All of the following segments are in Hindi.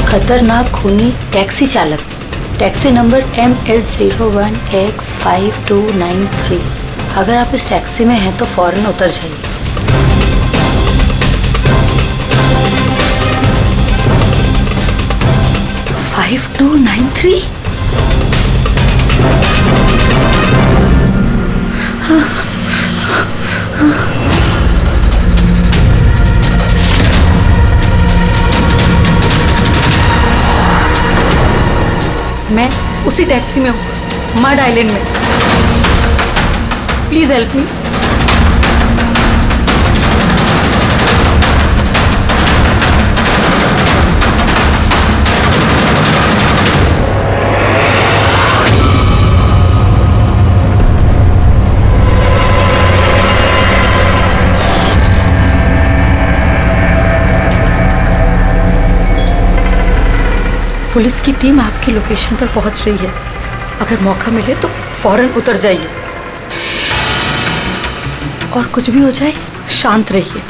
खतरनाक खूनी टैक्सी चालक, टैक्सी नंबर ML01X5293। अगर आप इस टैक्सी में हैं तो फौरन उतर जाइए। फाइव 5293। मैं उसी टैक्सी में हूँ, मड आइलैंड में। Please help me. पुलिस की टीम आपकी लोकेशन पर पहुंच रही है। अगर मौका मिले तो फौरन उतर जाइए और कुछ भी हो जाए शांत रहिए।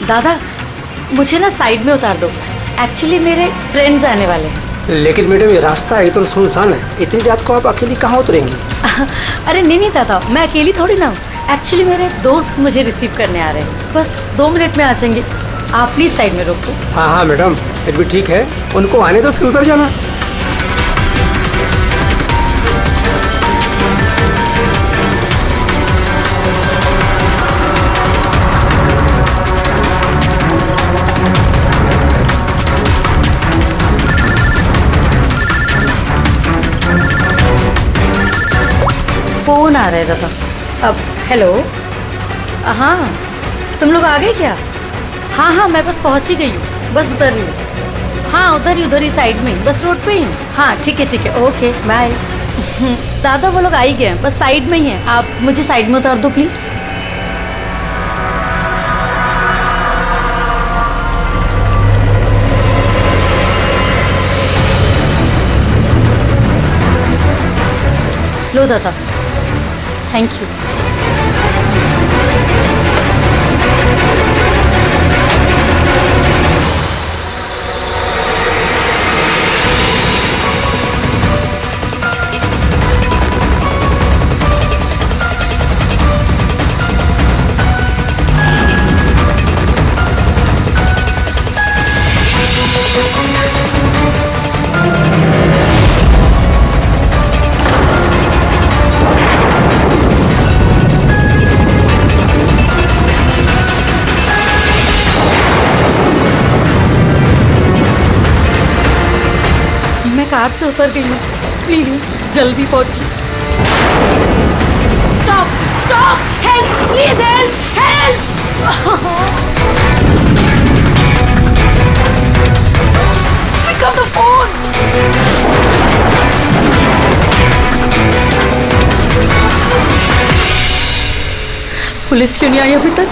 दादा, मुझे ना साइड में उतार दो। एक्चुअली मेरे फ्रेंड्स आने वाले हैं। लेकिन मैडम ये रास्ता एकदम सुनसान है, इतनी रात को आप अकेली कहाँ उतरेंगी? अरे नहीं दादा, मैं अकेली थोड़ी ना हूँ। एक्चुअली मेरे दोस्त मुझे रिसीव करने आ रहे हैं, बस 2 मिनट में आ जाएंगे। आप प्लीज साइड में रोको। हाँ मैडम, फिर भी ठीक है, उनको आने दो फिर उतर जाना। फोन आ रहा है दादा। अब हेलो, हाँ तुम लोग आ गए क्या? हाँ मैं बस पहुंच ही गई हूँ, बस उधर ही हूँ। हाँ उधर ही साइड में ही, बस रोड पे ही हूँ। हाँ ठीक है, ओके बाय। दादा वो लोग आ ही गए हैं, बस साइड में ही हैं। आप मुझे साइड में उतार दो प्लीज। लो दादा, थैंक यू। कार से उतर गई हूँ, प्लीज जल्दी पहुंचिए। Stop, help, please help. Pick up the phone. Police क्यों नहीं आई अभी तक?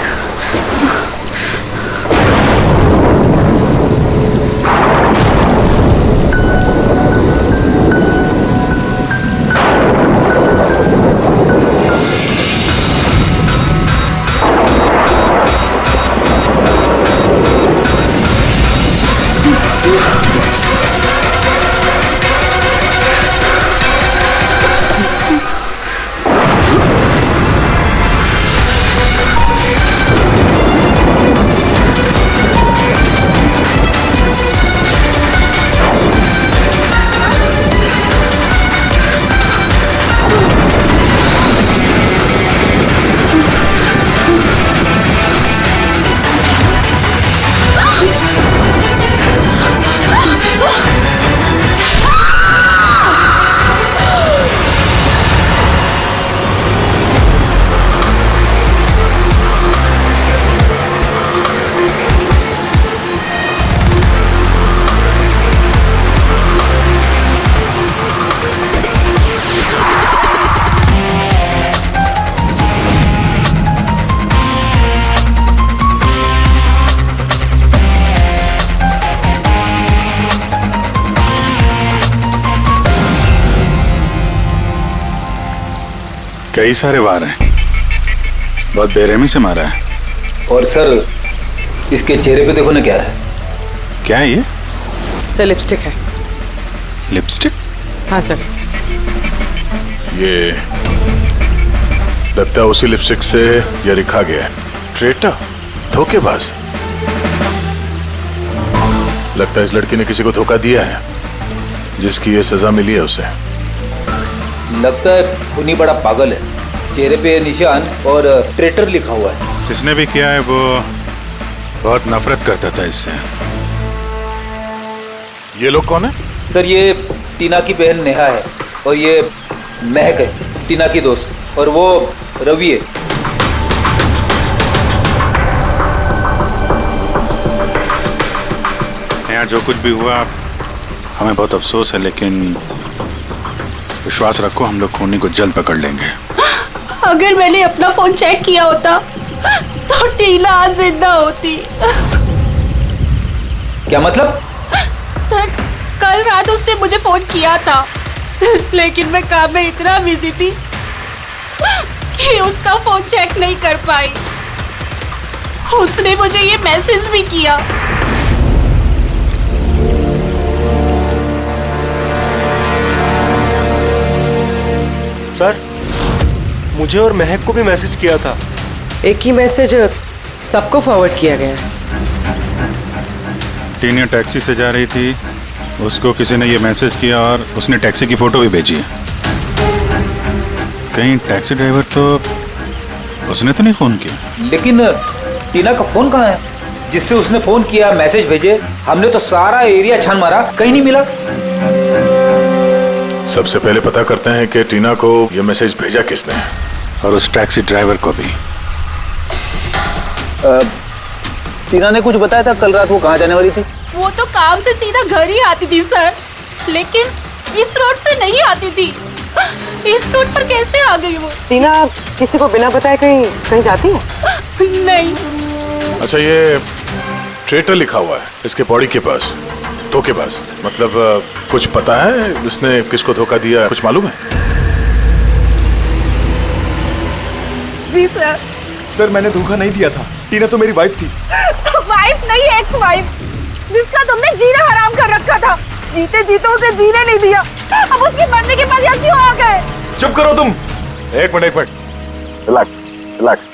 कई सारे वार हैं, बहुत बेरहमी से मारा है। और सर इसके चेहरे पे देखो ना क्या है। क्या है ये? सर लिपस्टिक है। लिपस्टिक? हाँ सर। ये लगता है उसी लिपस्टिक से ये लिखा गया है, ट्रेटर, धोखेबाज। लगता है इस लड़की ने किसी को धोखा दिया है, जिसकी ये सजा मिली है उसे। लगता है खूनी बड़ा पागल है। चेहरे पे निशान और ट्रेटर लिखा हुआ है। जिसने भी किया है वो बहुत नफरत करता था इससे। ये लोग कौन है? सर ये टीना की बहन नेहा है और ये महक है, टीना की दोस्त, और वो रवि है। यहाँ जो कुछ भी हुआ हमें बहुत अफसोस है, लेकिन विश्वास रखो हम लोग खूनी को जल्द पकड़ लेंगे। अगर मैंने अपना फोन चेक किया होता तो टीना आज जिंदा होती। क्या मतलब? सर कल रात उसने मुझे फोन किया था, लेकिन मैं काम में इतना बिजी थी कि उसका फोन चेक नहीं कर पाई। उसने मुझे ये मैसेज भी किया। सर मुझे और महक को भी मैसेज किया था। एक ही मैसेज सबको फॉरवर्ड किया गया है। टीना टैक्सी से जा रही थी, उसको किसी ने ये मैसेज किया और उसने टैक्सी की फोटो भी भेजी है। कहीं टैक्सी ड्राइवर तो उसने तो नहीं फोन किया? लेकिन टीना का फोन कहाँ है जिससे उसने फोन किया, मैसेज भेजे? हमने तो सारा एरिया छान मारा, कहीं नहीं मिला। सबसे पहले पता करते हैं कि टीना को ये मैसेज भेजा किसने, और उस टैक्सी ड्राइवर को भी। टीना ने कुछ बताया था कल रात वो कहाँ जाने वाली थी? वो तो काम से सीधा घर ही आती थी सर, लेकिन इस रोड से नहीं आती थी। इस रोड पर कैसे आ गई वो? टीना किसी को बिना बताए कहीं कहीं जाती है? नहीं। अच्छा ये ट्रेटर लिखा हुआ है इसके बॉडी के पास, धोखेबाज। मतलब कुछ पता है इसने किसको धोखा दिया, कुछ मालूम है? जी सर। सर मैंने धोखा नहीं दिया था, टीना तो मेरी वाइफ थी। वाइफ नहीं, एक्स वाइफ, जिसका तुमने जीना हराम कर रखा था। जीते जीते उसे जीने नहीं दिया, अब उसके मरने के बाद यहाँ क्यों आ गए? चुप करो तुम। एक मिनट रिलैक्स।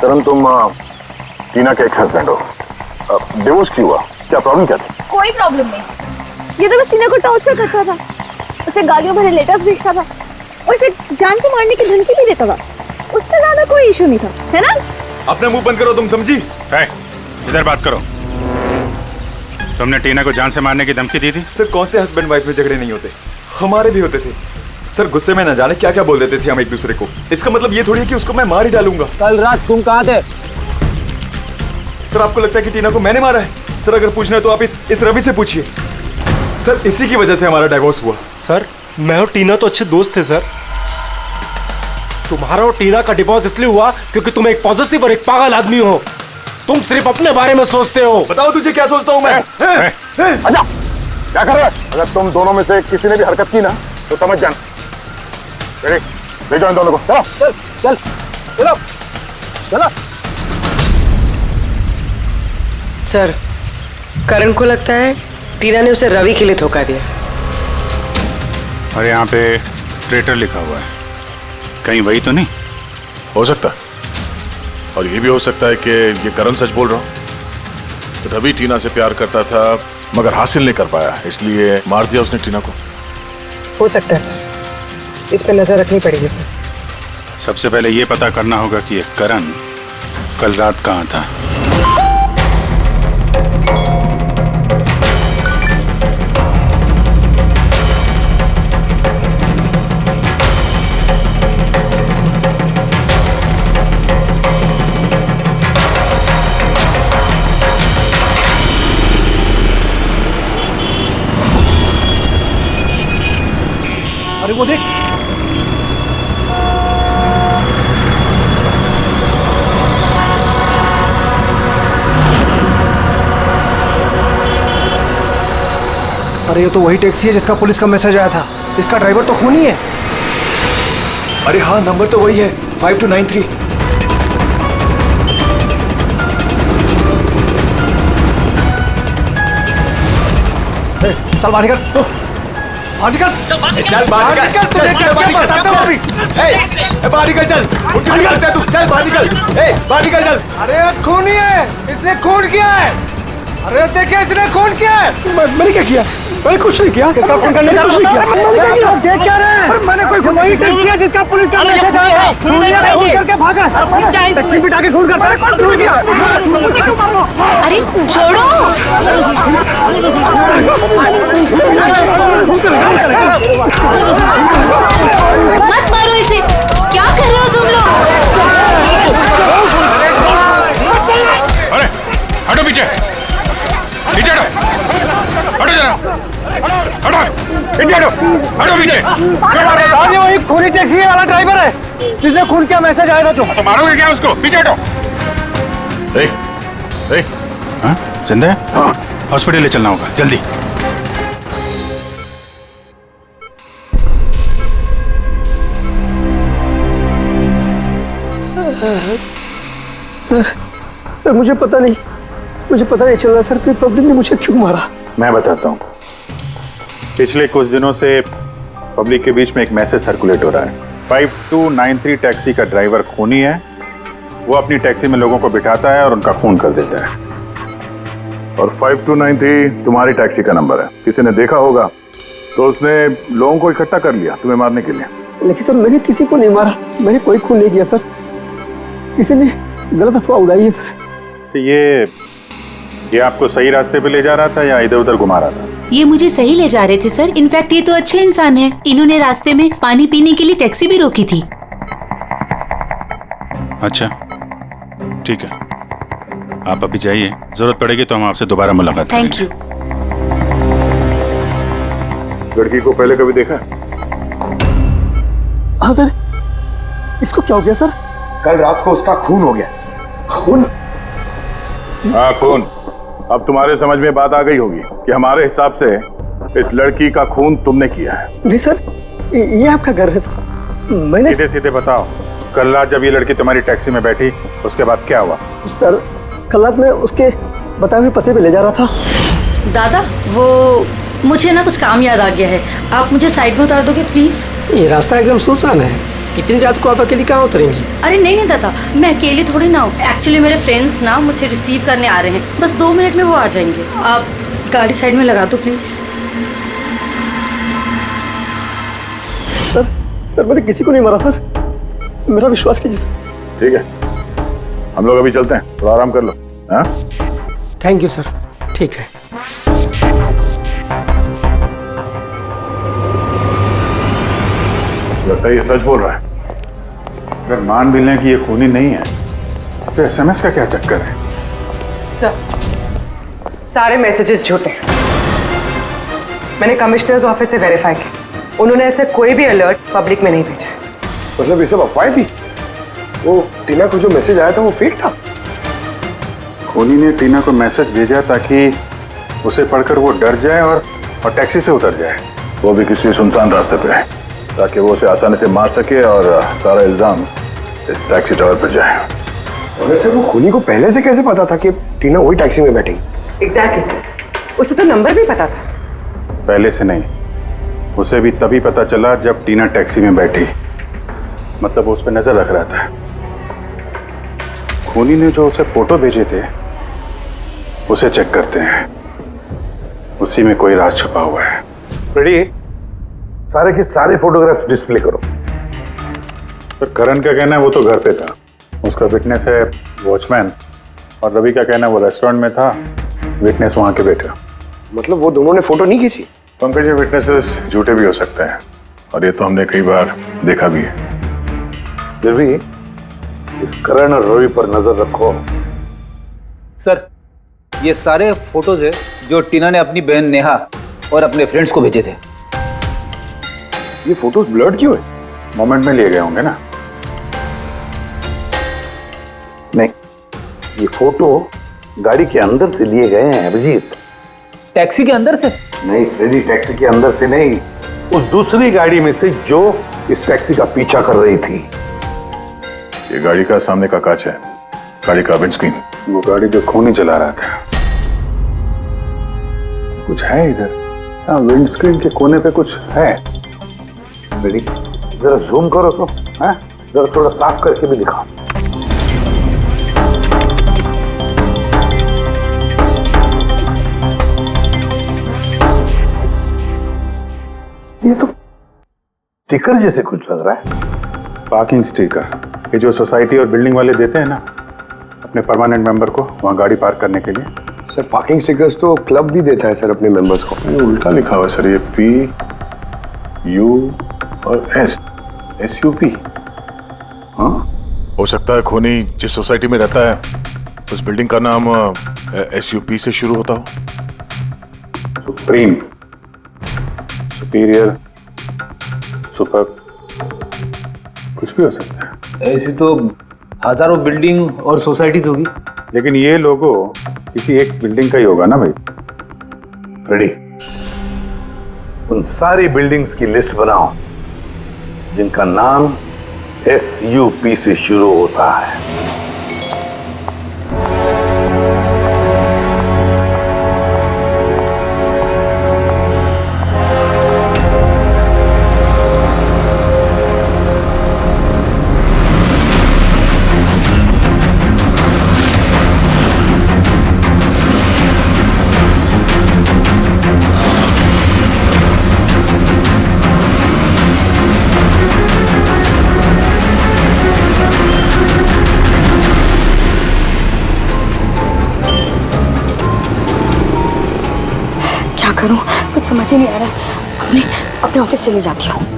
करण तुम टीना के एक्स हस्बैंड हो, डिवोर्स क्यों हुआ? क्या प्रॉब्लम क्या थी? कोई प्रॉब्लम नहीं। ये तो बस टीना को टॉर्चर करता था, उसे गालियों भरे लेटर्स भेजता था और उसे जान से मारने की धमकी भी देता था। उससे ज्यादा कोई इशू नहीं था, है ना? अपना मुंह बंद करो तुम, समझी? इधर बात करो। तुमने टीना को जान से मारने की धमकी दी थी? सर कौन से हस्बैंड वाइफ में झगड़े नहीं होते, हमारे भी होते थे। सर गुस्से में न जाने क्या क्या बोल देते थे हम एक दूसरे को। इसका मतलब ये थोड़ी है कि उसको मैं मार ही डालूंगा। कल रात तुम कहाँ थे? सर आपको लगता है कि टीना को मैंने मारा है? सर अगर पूछना है तो आप इस रवि से पूछिए। सर इसी की वजह से हमारा डाइवोर्स हुआ। सर मैं और टीना तो अच्छे दोस्त थे सर। तुम्हारा और टीना का डिवोर्स इसलिए हुआ क्योंकि तुम एक पॉजिटिव और एक पागल आदमी हो। तुम सिर्फ अपने बारे में सोचते हो। बताओ तुझे क्या सोचता हूँ मैं? अच्छा क्या कर रहे हो? अगर तुम दोनों में से किसी ने भी हरकत की ना तो समझ जाना। ले जाओ इन दोनों को। चलो चल चलो चलो। सर करण को लगता है टीना ने उसे रवि के लिए धोखा दिया। और यहाँ पे ट्रेटर लिखा हुआ है, कहीं वही तो नहीं? हो सकता है, और ये भी हो सकता है कि ये करण सच बोल रहा हूँ। तो रवि टीना से प्यार करता था मगर हासिल नहीं कर पाया, इसलिए मार दिया उसने टीना को। हो सकता है सर, इस पे नजर रखनी पड़ेगी सर। सबसे पहले ये पता करना होगा कि ये करण कल रात कहाँ था। अरे वो देख, अरे ये तो वही टैक्सी है जिसका पुलिस का मैसेज आया था। इसका ड्राइवर तो खूनी है। अरे हाँ नंबर तो वही है 5293। चल बाहर निकल बाहर निकल चल बाहर निकल तुझे क्या बताता हूँ अभी बाहर निकल चल उठ के निकलता है तू चल बाहर निकल बाहर निकल चल अरे खूनी है इसने खून किया है अरे देखिए इसने खून किया है मैंने क्या किया मैंने कुछ नहीं किया किसका फोन करने का कुछ नहीं किया देख क्या रहे हैं मैंने कोई वही टेक्स्ट किया जिसका पुलिस का मैसेज आया था दुनिया में खून करके भागा टैक्सी बिठा के खून करता है कौन खून किया अरे छोड़ो। मत मारो इसे, क्या कर रहे हो तुम लोग? अरे हटो पीछे पीछे हटो जरा हटो हटो पीछे। ये वही खूनी टैक्सी वाला ड्राइवर है जिसने खून किया मैसेज आया था जो तो मारोगे क्या उसको? पीछे हटो। हाँ जिंदा है? हाँ हॉस्पिटल ले चलना होगा जल्दी। सर मुझे पता नहीं चल रहा सर कि पब्लिक ने मुझे क्यों मारा। मैं बताता हूँ। पिछले कुछ दिनों से पब्लिक के बीच में एक मैसेज सर्कुलेट हो रहा है। 5293 टैक्सी का ड्राइवर खूनी है। वो अपनी टैक्सी में लोगों को बिठाता है और उनका खून कर देता है। और 5293 तुम्हारी टैक्सी का नंबर है। किसी ने देखा होगा तो उसने लोगों को इकट्ठा कर लिया तुम्हें मारने के लिए। लेकिन सर मैंने किसी को नहीं मारा, मैंने कोई खून नहीं किया सर, किसी ने गलत अफवाह उड़ाई है सर। तो ये आपको सही रास्ते पे ले जा रहा था या इधर उधर घुमा रहा था? ये मुझे सही ले जा रहे थे सर। इनफैक्ट ये तो अच्छे इंसान है। इन्होंने रास्ते में पानी पीने के लिए टैक्सी भी रोकी थी। अच्छा ठीक है, आप अभी जाइए, जरूरत पड़ेगी तो हम आपसे दोबारा मुलाकात करेंगे। Thank you. इस लड़की को पहले कभी देखा? हाँ सर, इसको क्या हो गया सर? कल रात को उसका खून हो गया। खून? हाँ खून। अब तुम्हारे समझ में बात आ गई होगी कि हमारे हिसाब से इस लड़की का खून तुमने किया है। नहीं सर, ये आपका घर है सर। मैंने सीधे सीधे बताओ, कल रात जब ये लड़की तुम्हारी टैक्सी में बैठी उसके बाद क्या हुआ? सर कल रात मैं उसके बताए हुए पते पे ले जा रहा था। दादा वो मुझे ना कुछ काम याद आ गया है, आप मुझे साइड में उतार दोगे प्लीज? ये रास्ता एकदम सुनसान है, इतनी रात को आप अकेली कहाँ उतरेंगी? अरे नहीं दादा, मैं अकेली थोड़ी ना हूँ। एक्चुअली मेरे फ्रेंड्स ना मुझे रिसीव करने आ रहे हैं, बस 2 मिनट में वो आ जाएंगे। आप गाड़ी साइड में लगा दो प्लीज। सर मैंने किसी को नहीं मारा सर, मेरा विश्वास कीजिए। ठीक है, हम लोग अभी चलते हैं, थोड़ा आराम कर लो। हाँ थैंक यू सर, ठीक है। लगता है ये सच बोल रहा है। अगर मान भी लें कि ये खूनी नहीं है तो एसएमएस का क्या चक्कर है? सारे मैसेजेस झूठे हैं। मैंने कमिश्नर्स ऑफिस से वेरीफाई किया, उन्होंने ऐसे कोई भी अलर्ट पब्लिक में नहीं भेजा। मतलब ये सब अफवाहें थी? वो टीना को जो मैसेज आया था वो फेक था? खूनी ने टीना को मैसेज भेजा ताकि उसे पढ़कर वो डर जाए और टैक्सी से उतर जाए। वो भी किसी सुनसान रास्ते पे है ताकि वो उसे आसानी से मार सके और सारा इल्जाम इस टैक्सी ड्राइवर पर जाए। वैसे वो खूनी को पहले से कैसे पता था कि टीना वही टैक्सी में बैठी? एग्जैक्टली, उसे तो नंबर भी पता था। पहले से नहीं, उसे भी तभी पता चला जब टीना टैक्सी में बैठी। मतलब वो उस पर नजर रख रहा था। खूनी ने जो उसे फोटो भेजे थे उसे चेक करते हैं, उसी में कोई राज छुपा हुआ है। रेडी, सारे के सारे फोटोग्राफ्स डिस्प्ले करो। तो करण का कहना है वो तो घर पे था, उसका विटनेस है वॉचमैन, और रवि का कहना है वो रेस्टोरेंट में था, विटनेस वहां के बैठा। मतलब वो दोनों ने फोटो नहीं खींची? पंकज, ये विटनेसेस झूठे भी हो सकते हैं और ये तो हमने कई बार देखा भी है। फिर भी इस करण और रवि पर नजर रखो। सर ये सारे फोटोज है जो टीना ने अपनी बहन नेहा और अपने फ्रेंड्स को भेजे थे। ये फोटोज ब्लर्ड क्यों है? मोमेंट में लिए गए होंगे ना। नहीं, ये फोटो गाड़ी के अंदर से लिए गए हैं अभिजीत। टैक्सी के अंदर से? नहीं फ्रेडी, टैक्सी के अंदर से नहीं, उस दूसरी गाड़ी में से जो इस टैक्सी का पीछा कर रही थी। ये गाड़ी का सामने का कांच है, गाड़ी का विंडस्क्रीन। वो गाड़ी जो खूनी चला रहा था। कुछ है इधर। विंडस्क्रीन के कोने पे कुछ है। रेडी, जरा जूम करो तो, हैं? जरा थोड़ा साफ करके भी दिखाओ। ये तो स्टिकर जैसे कुछ लग रहा है। पार्किंग स्टिकर, ये जो सोसाइटी और बिल्डिंग वाले देते हैं ना अपने परमानेंट मेंबर को वहाँ गाड़ी पार्क करने के लिए। सर पार्किंग स्टिकर्स तो क्लब भी देता है सर अपने मेंबर्स को। ये उल्टा लिखा हुआ है सर, ये PU और SUP। हाँ, हो सकता है खूनी जिस सोसाइटी में रहता है उस बिल्डिंग का नाम SUP से शुरू होता हो। सुप्रीम, सुपीरियर, सुपर, कुछ भी हो सकता है। ऐसी तो हजारों बिल्डिंग और सोसाइटीज होगी, लेकिन ये लोगो किसी एक बिल्डिंग का ही होगा ना भाई। रेडी, उन सारी बिल्डिंग्स की लिस्ट बनाओ जिनका नाम SUP से शुरू होता है। करूं कुछ समझ ही नहीं आ रहा है। अपने ऑफिस चली जाती हूँ।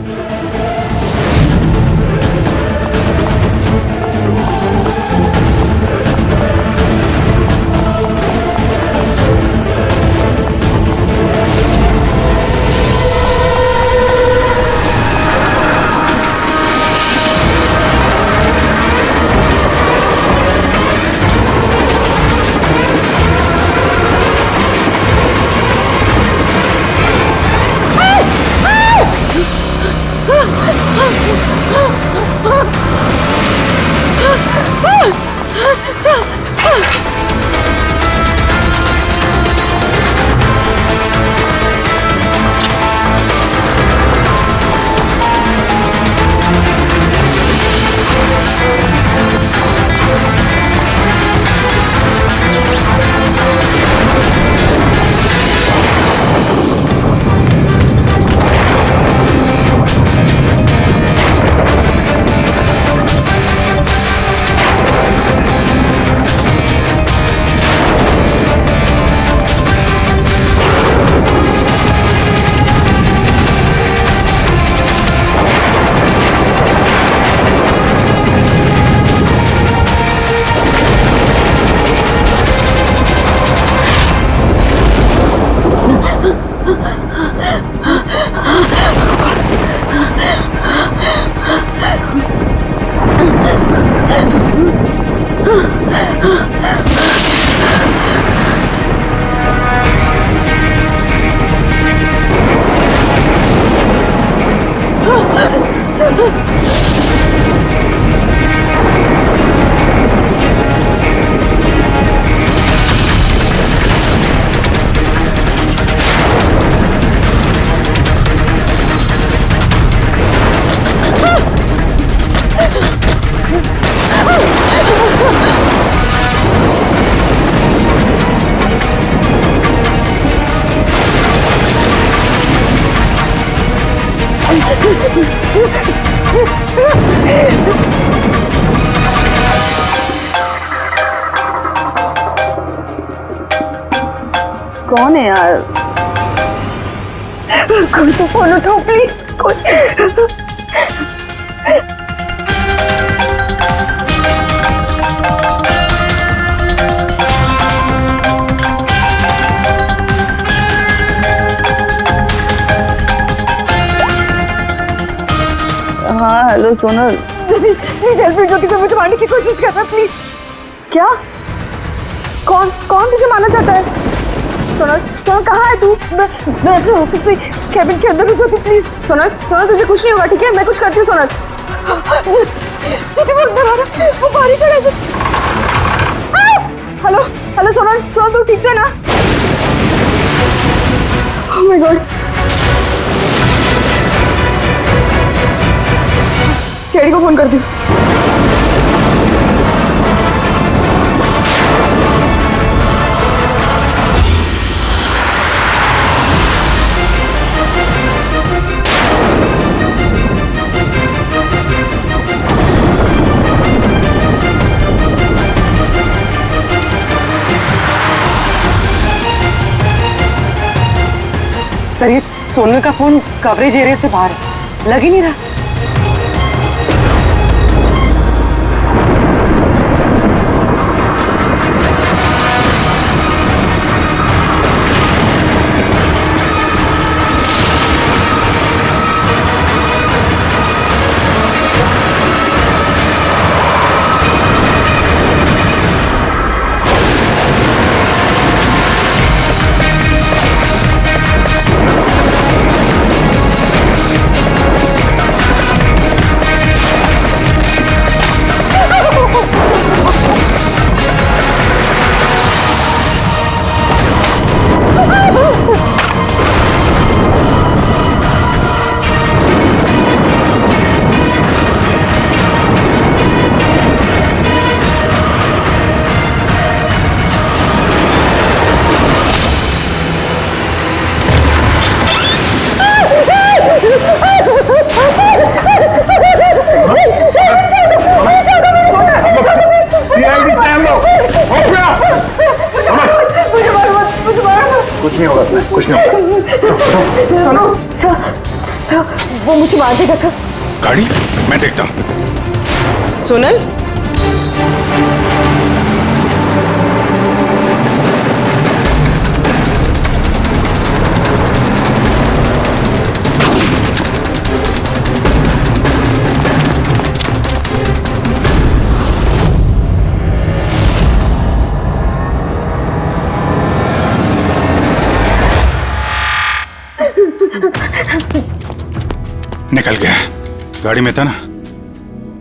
कौन है यार? कोई तो फोन उठाओ प्लीज। कोई हाँ hello Sonal, please help me. Jyoti को मुझे मारने की कोशिश कर रहा है प्लीज। क्या? कौन कौन तुझे मारना चाहता है? सोनल सोनल कहाँ है तू? मैं अपने ऑफिस में कैबिन के अंदर हूँ ज्योति प्लीज। सोनल सोनल तुझे कुछ नहीं होगा ठीक है? मैं कुछ करती हूँ सोनल। ज्योति वो अंदर आ रहा है, वो बाहर खड़ा है। हेलो हेलो सोनल सोनल तू ठीक है ना? ओह माय गॉड सीआईडी को फोन कर दी। सर ये सोनल का फोन कवरेज एरिया से बाहर है, लग ही नहीं रहा। कुछ नहीं होगा तुम्हें, कुछ नहीं होगा। सर वो मुझे मार देगा सर। गाड़ी मैं देखता हूँ। सोनल निकल गया, गाड़ी में था ना।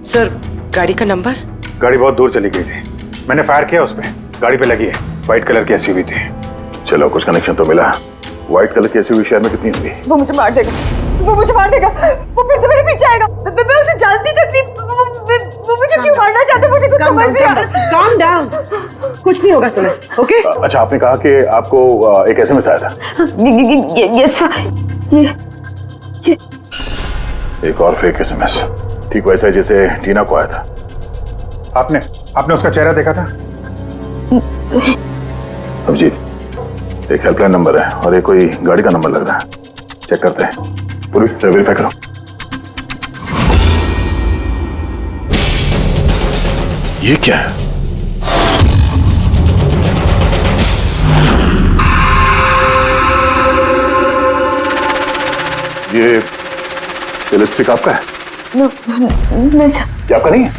सर गाड़ी का नंबर? गाड़ी बहुत दूर चली गई थी, मैंने फायर किया उस पे, गाड़ी पे लगी है। व्हाइट कलर की एसयूवी थी। चलो कुछ कनेक्शन तो मिला। व्हाइट कलर की एसयूवी शहर में कितनी होगी? वो मुझे मार देगा, वो मुझे मार देगा, वो फिर से मेरे पीछे आएगा। मैं उसे जानती तक नहीं, वो मुझे क्यों मारना चाहता है? मुझे कुछ समझ नहीं आ रहा। काम डाउन, कुछ नहीं होगा तुम्हें, ओके? अच्छा आपने कहा कि आपको एक एसएमएस आया था। यस ये एक और फेक एसएमएस, ठीक वैसा है जैसे टीना को आया था। आपने उसका चेहरा देखा था? अभिजीत, एक हेल्पलाइन नंबर है और एक कोई गाड़ी का नंबर लग रहा है, चेक करते हैं। पूरी से वेरीफाई करो। ये क्या है? ये लिपस्टिक आपका है? नहीं सर। क्या आपका नहीं है?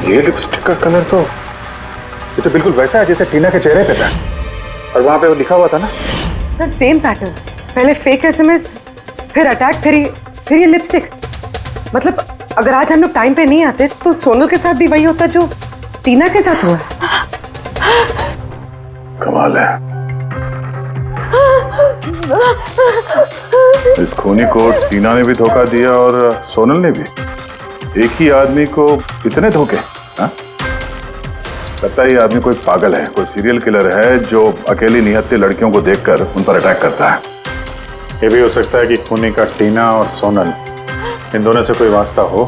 ये लिपस्टिक का कलर तो ये तो बिल्कुल वैसा है जैसे टीना के चेहरे पे था, और वहां पे वो लिखा हुआ था ना। सर सेम पैटर्न, पहले फेक एसएमएस, फिर अटैक, फिर ये लिपस्टिक। मतलब अगर आज हम लोग टाइम पे नहीं आते तो सोनल के साथ भी वही होता जो टीना के साथ हुआ। कमाल है, इस खूनी को टीना ने भी धोखा दिया और सोनल ने भी। एक ही आदमी को इतने धोखे? हाँ? लगता है ये आदमी कोई पागल है, कोई सीरियल किलर है जो अकेली निहत्ती लड़कियों को देखकर उन पर अटैक करता है। ये भी हो सकता है कि खूनी का टीना और सोनल, इन दोनों से कोई वास्ता हो।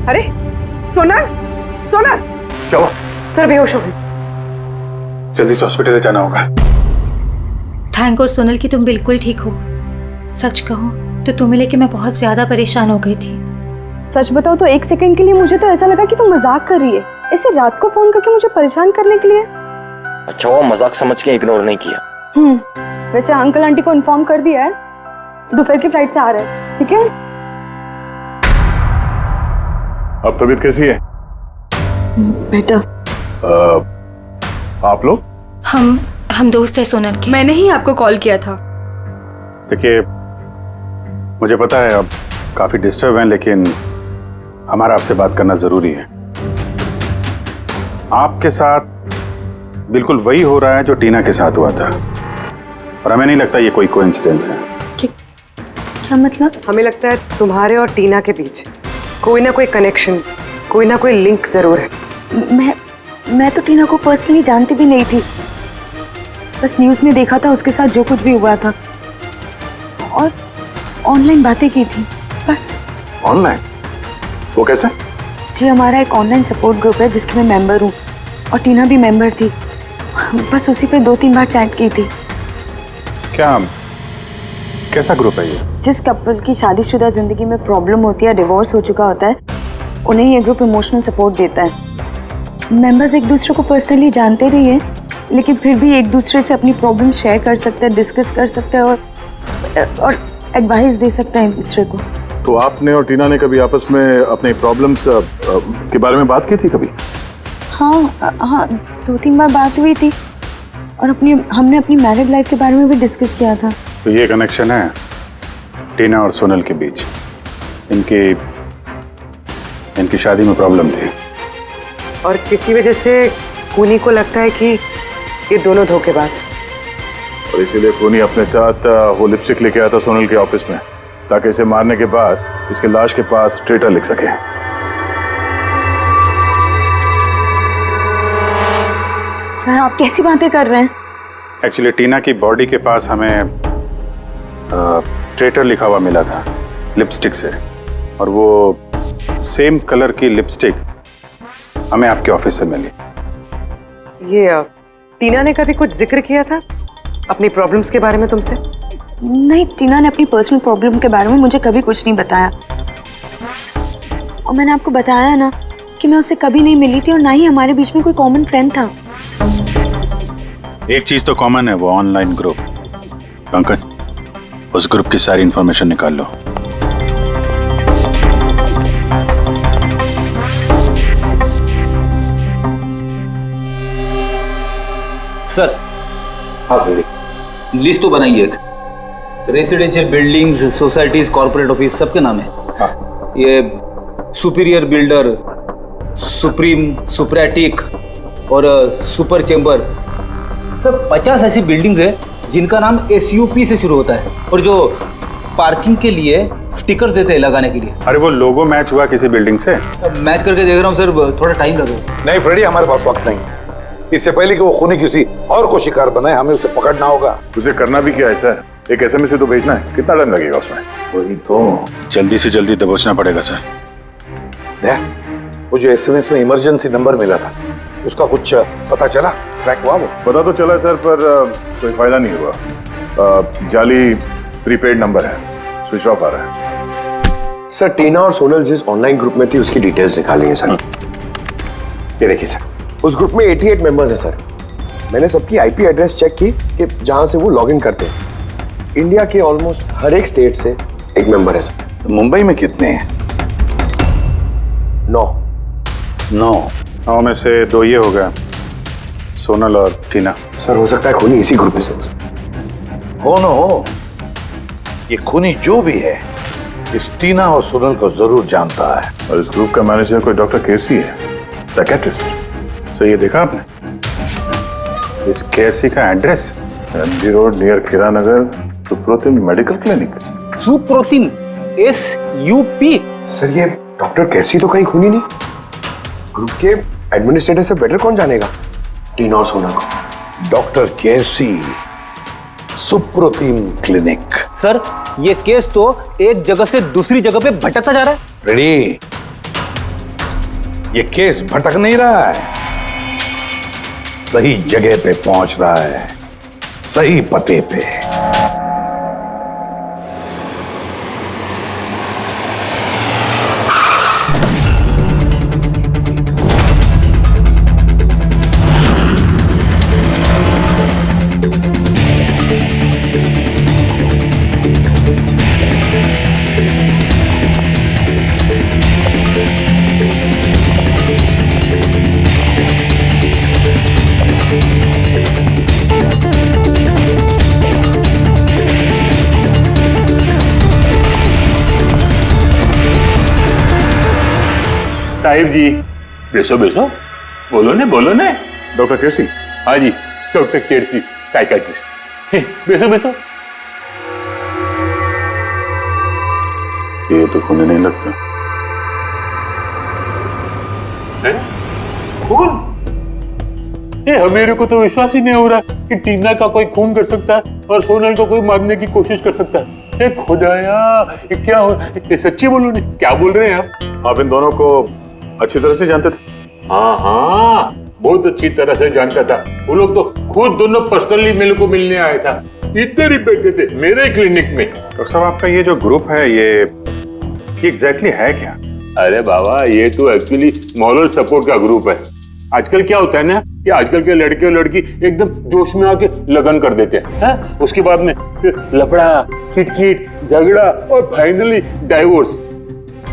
अरे सोनल, सोनल! क्या हुआ? सर बेहोश हो गई। जल्दी से हॉस्पिटल ले जाना होगा। थैंक गॉड सोनल कि तुम बिल्कुल ठीक हो। सच कहूँ तो तुम्हें लेके मैं बहुत ज्यादा परेशान हो गई थी। सच बताओ तो एक सेकंड के लिए मुझे तो ऐसा लगा कि तुम मजाक कर रही है, ऐसे रात को फोन करके मुझे परेशान करने के लिए। अच्छा वो मजाक समझ के इग्नोर नहीं किया। वैसे अंकल आंटी को इन्फॉर्म कर दिया है, दोपहर की फ्लाइट से आ रहे हैं, ठीक है? अब तबीयत कैसी है? बेटा आप लोग? हम दोस्त है सोनल के। मैंने ही आपको कॉल किया था। देखिए मुझे पता है अब काफी डिस्टर्ब हैं, लेकिन हमारा आपसे बात करना जरूरी है। आपके साथ बिल्कुल वही हो रहा है जो टीना के साथ हुआ था। और हमें नहीं लगता ये कोई कोइंसिडेंस है। क्या मतलब? हमें लगता है तुम्हारे और टीना के बीच कोई ना कोई कनेक्शन, कोई ना कोई लिंक जरूर है। मैं तो टीना को पर्सनली जानती भी नहीं थी, बस न्यूज़ में देखा था उसके साथ जो कुछ भी हुआ था और ऑनलाइन बातें की थी बस। ऑनलाइन? वो कैसे? जी हमारा एक ऑनलाइन सपोर्ट ग्रुप है जिसकी मैं मेंबर हूँ और टीना भी मेंबर थी, बस उसी पे 2-3 बार चैट की थी। क्या, कैसा ग्रुप है ये? जिस कपल की शादीशुदा जिंदगी में प्रॉब्लम होती है, डिवोर्स हो चुका होता है, उन्हें ये ग्रुप इमोशनल सपोर्ट देता है। मेंबर्स एक दूसरे को पर्सनली जानते नहीं है, लेकिन फिर भी एक दूसरे से अपनी प्रॉब्लम शेयर कर सकते हैं, डिस्कस कर सकते हैं और एडवाइस दे सकते हैं एक दूसरे को। तो आपने और टीना ने कभी आपस में अपने प्रॉब्लम्स के बारे में बात की थी कभी? हाँ 2-3 बार बात हुई थी और हमने अपनी मैरिड लाइफ के बारे में भी डिस्कस किया था। तो ये कनेक्शन है टीना और सोनल के बीच। इनकी शादी में प्रॉब्लम थी और किसी वजह से खूनी को लगता है कि ये दोनों धोखेबाज हैं। और इसीलिए खूनी अपने साथ वो लिपस्टिक लेके आया था सोनल के ऑफिस में, ताकि इसे मारने के बाद इसके लाश के पास ट्रेटर लिख सके। सर आप कैसी बातें कर रहे हैं? एक्चुअली टीना की बॉडी के पास हमें ट्रेटर लिखा हुआ मिला था लिपस्टिक से, और वो सेम कलर की लिपस्टिक हमें आपके ऑफिस से मिली। ये टीना ने कभी कुछ जिक्र किया था अपनी प्रॉब्लम्स के बारे में तुमसे? नहीं, टीना ने अपनी पर्सनल प्रॉब्लम के बारे में मुझे कभी कुछ नहीं बताया और मैंने आपको बताया ना कि मैं उससे कभी नहीं मिली थी और ना ही हमारे बीच में कोई कॉमन फ्रेंड था। एक चीज तो कॉमन है, वो ऑनलाइन ग्रुप। पंकज, उस ग्रुप की सारी इंफॉर्मेशन निकाल लो। सर, हाँ लिस्ट तो बनाइए। एक residential buildings, societies, corporate office सबके नाम है। हाँ। ये सुपीरियर बिल्डर, सुप्रीम, सुप्रेटिक और सुपर चेंबर, सब 50 ऐसी बिल्डिंग्स है जिनका नाम SUP से शुरू होता है और जो पार्किंग के लिए स्टिकर देते हैं लगाने के लिए। अरे वो लोगो मैच हुआ किसी बिल्डिंग से? मैच करके देख रहा हूँ सर, थोड़ा टाइम लगेगा। नहीं फ्रेडी, हमारे पास वक्त नहीं। इससे पहले कि वो खूनी किसी और को शिकार बनाए, हमें उसे पकड़ना होगा। उसे करना भी क्या है सर? एक SMS तो भेजना है, कितना टाइम लगेगा उसमें? वही तो, जल्दी से जल्दी दबोचना पड़ेगा सर। वो जो SMS में इमरजेंसी नंबर मिला था, उसका कुछ पता चला? ट्रैक हुआ वो? पता तो चला सर, पर कोई फायदा नहीं हुआ। जाली प्रीपेड नंबर है, स्विच ऑफ आ रहा है। सर टीना और सोनल जिस ऑनलाइन ग्रुप में थी उसकी डिटेल्स निकाली है सर। ये देखिए सर, उस ग्रुप में 88 मेंबर्स हैं सर। मैंने सबकी IP एड्रेस चेक की कि जहां से वो लॉगिन करते हैं। इंडिया के ऑलमोस्ट हर एक स्टेट से एक मेंबर है सर। तो मुंबई में कितने हैं? 9 में से 2 ये हो गया, सोनल और टीना। सर हो सकता है खूनी इसी ग्रुप में से हो न हो, ये खूनी जो भी है इस टीना और सोनल को जरूर जानता है। और इस ग्रुप का मैनेजर कोई डॉक्टर केसी है, साइकियाट्रिस्ट। सो ये देखा आपने इस केसी का address? MG road near Kiranagar, Suprotim medical clinic. Suprotim SUP? Sir ये डॉक्टर केसी तो कहीं खूनी नहीं। ग्रुप के एडमिनिस्ट्रेटर से बेटर कौन जानेगा टीना और सोनल को? डॉक्टर केसी, सुप्रोतिम क्लिनिक। सर ये केस तो एक जगह से दूसरी जगह पे भटकता जा रहा है। रेडी, ये केस भटक नहीं रहा है, सही जगह पे पहुंच रहा है, सही पते पे। साहिब जी, बेसो बेसो, बोलो ने बोलो ने। डॉक्टर केसी? हाँ जी, डॉक्टर केसी, साइकियाट्रिस्ट। बेसो बेसो। ये तो खून नहीं लगता। खून? मेरे को तो विश्वास ही नहीं हो रहा कि टीना का कोई खून कर सकता है और सोनल को कोई मारने की कोशिश कर सकता है। खुदाया, ये क्या हो? ये सच्ची बोलो नहीं, क्या बोल रहे हैं आप इन दोनों को अच्छी तरह से जानते थे? हाँ, बहुत अच्छी तरह से जानता था। वो लोग तो खुद दोनों पर्सनली मेरे को मिलने आया था। इतने रिपेटे थे मेरे क्लिनिक में। डॉक्टर साहब, आपका ये जो ग्रुप है ये एग्जैक्टली है क्या? अरे बाबा, ये तो एक्चुअली मॉरल सपोर्ट का ग्रुप है। आजकल क्या होता है ना कि आजकल के लड़के और लड़की एकदम जोश में आके लगन कर देते हैं, उसके बाद में फिर लफड़ा, खिटखिट, झगड़ा और फाइनली डाइवोर्स।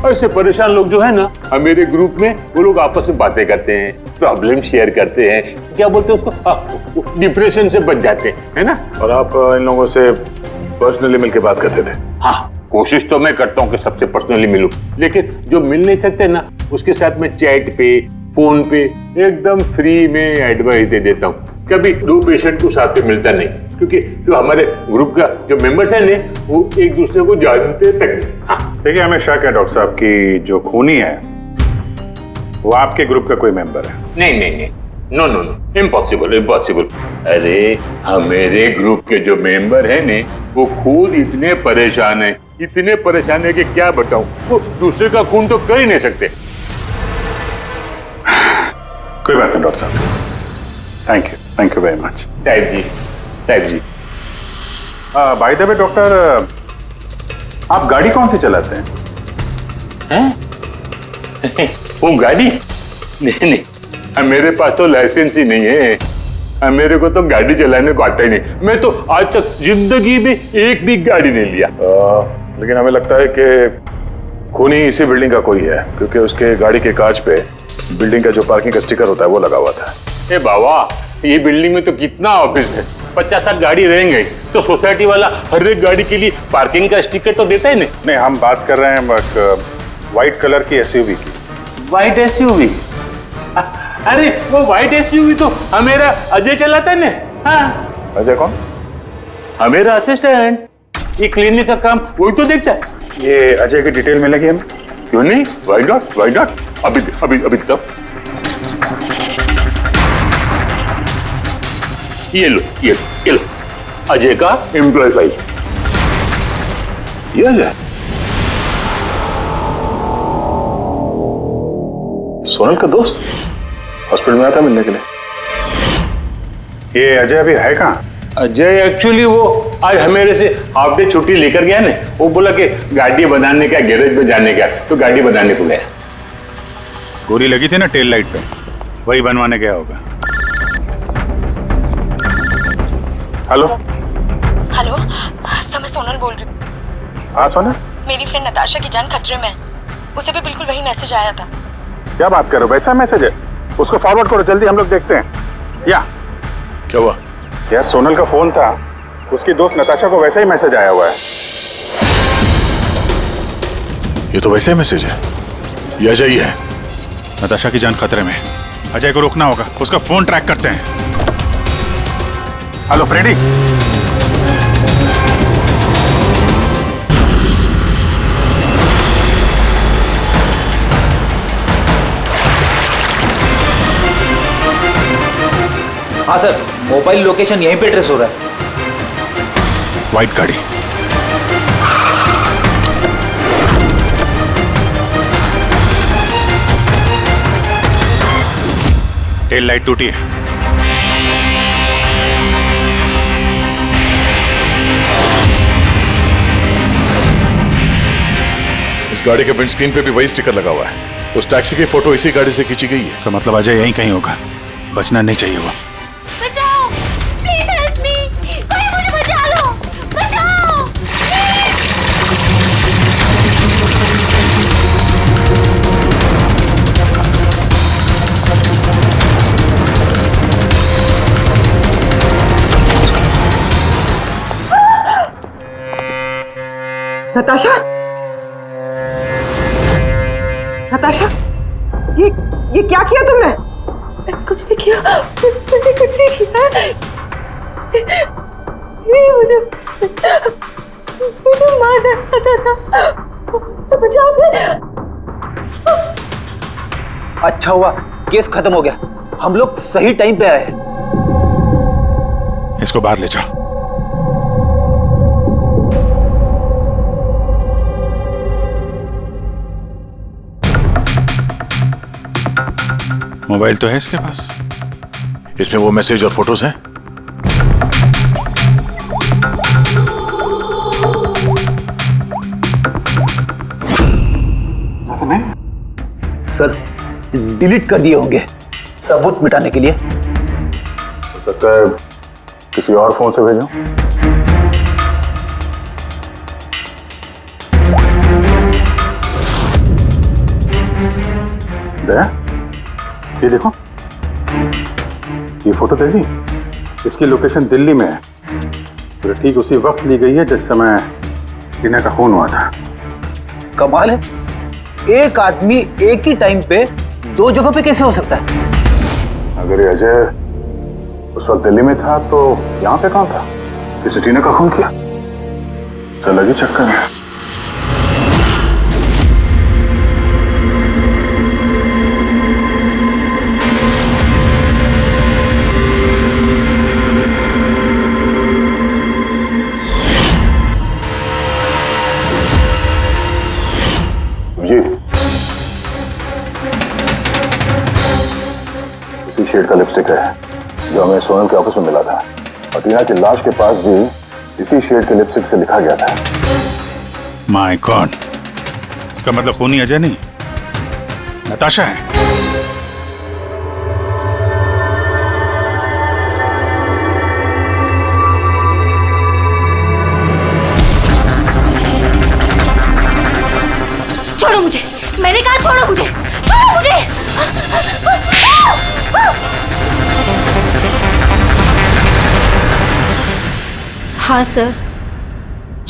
ऐसे परेशान लोग जो है ना मेरे ग्रुप में, वो लोग आपस में बातें करते हैं, प्रॉब्लम शेयर करते हैं, क्या बोलते हैं उसको, डिप्रेशन से बच जाते हैं, है ना। और आप इन लोगों से पर्सनली मिलकर बात करते थे? हाँ, कोशिश तो मैं करता हूँ कि सबसे पर्सनली मिलूं, लेकिन जो मिल नहीं सकते ना उसके साथ में चैट पे, फोन पे एकदम फ्री में एडवाइस दे देता हूँ। कभी दो पेशेंट को साथ में मिलता नहीं, क्योंकि जो हमारे ग्रुप का जो मेंबर्स है ना वो एक दूसरे को जानते तक नहीं। हाँ, देखिए, हमें शक है डॉक्टर साहब की जो खूनी है वो आपके ग्रुप का कोई मेंबर है। नहीं नहीं नहीं, no no no, impossible impossible. अरे हमारे ग्रुप के जो मेंबर है ने वो खुद इतने परेशान है कि क्या बताऊं, वो दूसरे का खून तो कर ही नहीं सकते। कोई बात नहीं डॉक्टर साहब, थैंक यू वेरी मच। साहिब जी बाय द वे डॉक्टर, आप गाड़ी कौन सी चलाते हैं? वो गाड़ी? नहीं, मेरे पास तो लाइसेंस ही नहीं है। मेरे को तो गाड़ी चलाने को आता ही नहीं। मैं तो आज तक जिंदगी में एक भी गाड़ी नहीं लिया। लेकिन हमें लगता है कि खूनी इसी बिल्डिंग का कोई है, क्योंकि उसके गाड़ी के कांच पे बिल्डिंग का जो पार्किंग का स्टिकर होता है वो लगा हुआ था। ए बाबा, ये बिल्डिंग में तो कितना ऑफिस है, 50-60 गाड़ी रहेंगे, तो सोसाइटी वाला हर एक गाड़ी के लिए पार्किंग का स्टिकर तो देता है नहीं। हम बात कर रहे हैं व्हाइट कलर की एसयूवी की। White SUV? अरे वो व्हाइट एसयूवी तो हमेरा अजय चलाता है ना। हाँ। अजय कौन? हमेरा असिस्टेंट, ये क्लिनिक का काम वही तो देखता है। ये अजय की डिटेल मिलेगी हमें? क्यों नहीं, वाई नॉट। अभी तक ये लो अजय का एम्प्लॉय फाइल। ये अजय सोनल का दोस्त हॉस्पिटल में आता मिलने के लिए। ये अजय अभी है कहाँ? अजय एक्चुअली वो आज मेरे से हाफ डे छुट्टी लेकर गया ना। वो बोला कि गाड़ी बनाने का, गैरेज में जाने का, तो गाड़ी बनाने को गया। गोली लगी थी ना टेल लाइट पे, वही बनवाने गया होगा। हेलो सर, मैं सोनल बोल रही हूँ। हाँ सोनल, मेरी फ्रेंड नताशा की जान खतरे में है। उसे भी बिल्कुल वही मैसेज आया था। क्या बात कर रहे हो? वैसा मैसेज है? उसको फॉरवर्ड करो जल्दी, हम लोग देखते हैं। या क्या हुआ? यार सोनल का फोन था, उसकी दोस्त नताशा को वैसा ही मैसेज आया हुआ है। ये तो वैसे ही मैसेज है, ये अजय ही है। नताशा की जान खतरे में, अजय को रोकना होगा, उसका फोन ट्रैक करते हैं। हेलो फ्रेडी, हाँ सर, मोबाइल लोकेशन यहीं पे ट्रेस हो रहा है। व्हाइट गाड़ी। टेल लाइट टूटी है। इस गाड़ी के विंडस्क्रीन पे भी वही स्टिकर लगा हुआ है। उस टैक्सी की फोटो इसी गाड़ी से खींची गई है। तो मतलब अजय यहीं कहीं होगा, बचना नहीं चाहिए वो। बचाओ, प्लीज हेल्प मी, कोई मुझे बचा लो, बचाओ। नताशा, ये क्या किया तुमने? कुछ नहीं किया, मैंने कुछ नहीं किया। मुझे मारना चाहता था। बचाओ मुझे। अच्छा हुआ केस खत्म हो गया, हम लोग सही टाइम पे आए। इसको बाहर ले जाओ। मोबाइल तो है इसके पास। इसमें वो मैसेज और फोटोज हैं। सर डिलीट कर दिए होंगे सबूत मिटाने के लिए। हो सकता है किसी और फोन से भेजो। ये देखो, ये फोटो देखी, इसकी लोकेशन दिल्ली में है। तो ठीक उसी वक्त ली गई है जिस समय टीना का खून हुआ था। कमाल है, एक आदमी एक ही टाइम पे दो जगह पे कैसे हो सकता है? अगर ये अजय उस वक्त दिल्ली में था तो यहाँ पे कहाँ था? किसी टीना का खून किया? चल लगी चक्कर में। शेड का लिपस्टिक है जो हमें सोनल के ऑफिस में मिला था, और टीना की लाश के पास भी इसी शेड के लिपस्टिक से लिखा गया था। माय गॉड, इसका मतलब खूनी अजय नहीं, नताशा है। छोड़ो मुझे, मैंने कहा छोड़ो मुझे, छोड़ो मुझे। हाँ सर,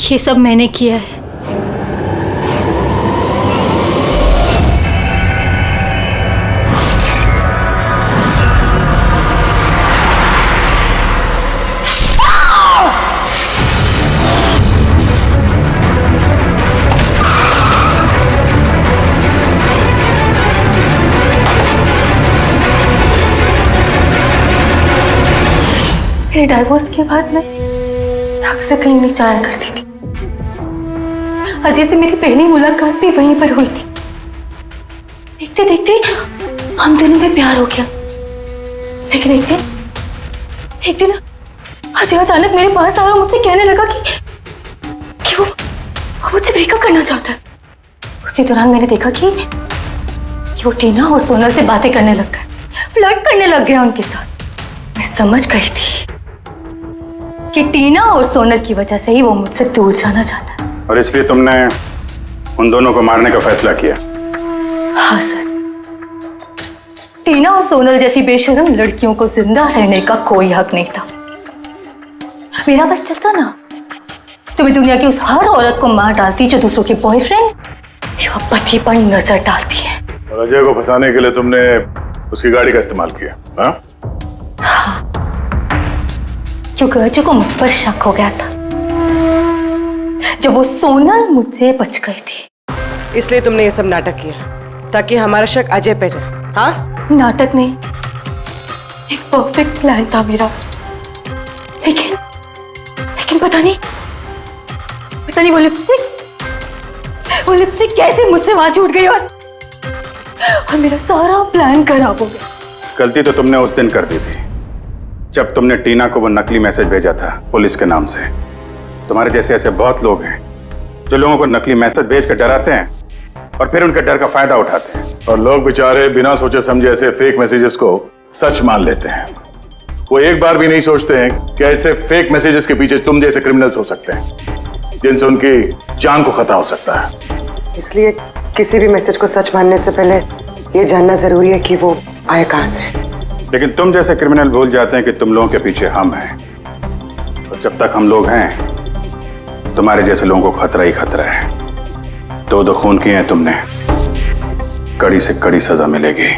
ये सब मैंने किया है। मेरे डाइवोर्स के बाद मैं अक्सर कहीं नहीं जाया करती थी। अजय से मेरी पहली मुलाकात भी वहीं पर हुई थी। देखते देखते हम दोनों में प्यार हो गया। लेकिन एक दिन अजय अचानक मेरे पास आया और मुझसे कहने लगा कि वो मुझसे ब्रेकअप करना चाहता है। उसी दौरान मैंने देखा कि वो टीना और सोनल से बातें करने लग गया, फ्लर्ट करने लग गया उनके साथ। मैं समझ गई थी कि टीना और सोनल की वजह से ही वो मुझसे दूर जाना चाहता है। और इसलिए तुमने उन दोनों को मारने का फैसला किया? हाँ सर, टीना और सोनल जैसी बेशर्म लड़कियों को जिंदा रहने का कोई हक नहीं था। मेरा बस चलता ना तो मैं दुनिया की उस हर औरत को मार डालती जो दूसरों के बॉयफ्रेंड या पति पर नजर डालती है। और अजय को फंसाने के लिए तुमने उसकी गाड़ी का इस्तेमाल किया? हाँ, क्योंकि अजय को मुझ पर शक हो गया था जब वो सोनल मुझसे बच गई थी। इसलिए तुमने ये सब नाटक किया ताकि हमारा शक अजय पे जाए? हाँ, नाटक नहीं, एक परफेक्ट प्लान था मेरा। लेकिन पता नहीं वो लिपस्टिक कैसे मुझसे वहां छूट गई और मेरा सारा प्लान खराब हो गया। गलती तो तुमने उस दिन कर दी थी जब तुमने टीना को वो नकली मैसेज भेजा था पुलिस के नाम से। तुम्हारे जैसे ऐसे बहुत लोग हैं जो लोगों को नकली मैसेज भेज कर डराते हैं और फिर उनके डर का फायदा उठाते हैं। और लोग बेचारे बिना सोचे समझे ऐसे फेक मैसेजेस को सच मान लेते हैं। वो एक बार भी नहीं सोचते हैं कि ऐसे फेक मैसेजेस के पीछे तुम जैसे क्रिमिनल्स हो सकते हैं जिनसे उनकी जान को खतरा हो सकता है। इसलिए किसी भी मैसेज को सच मानने से पहले ये जानना जरूरी है कि वो आया कहां से। लेकिन तुम जैसे क्रिमिनल भूल जाते हैं कि तुम लोगों के पीछे हम हैं। और जब तक हम लोग हैं तुम्हारे जैसे लोगों को खतरा ही खतरा है। दो खून किए हैं तुमने, कड़ी से कड़ी सजा मिलेगी।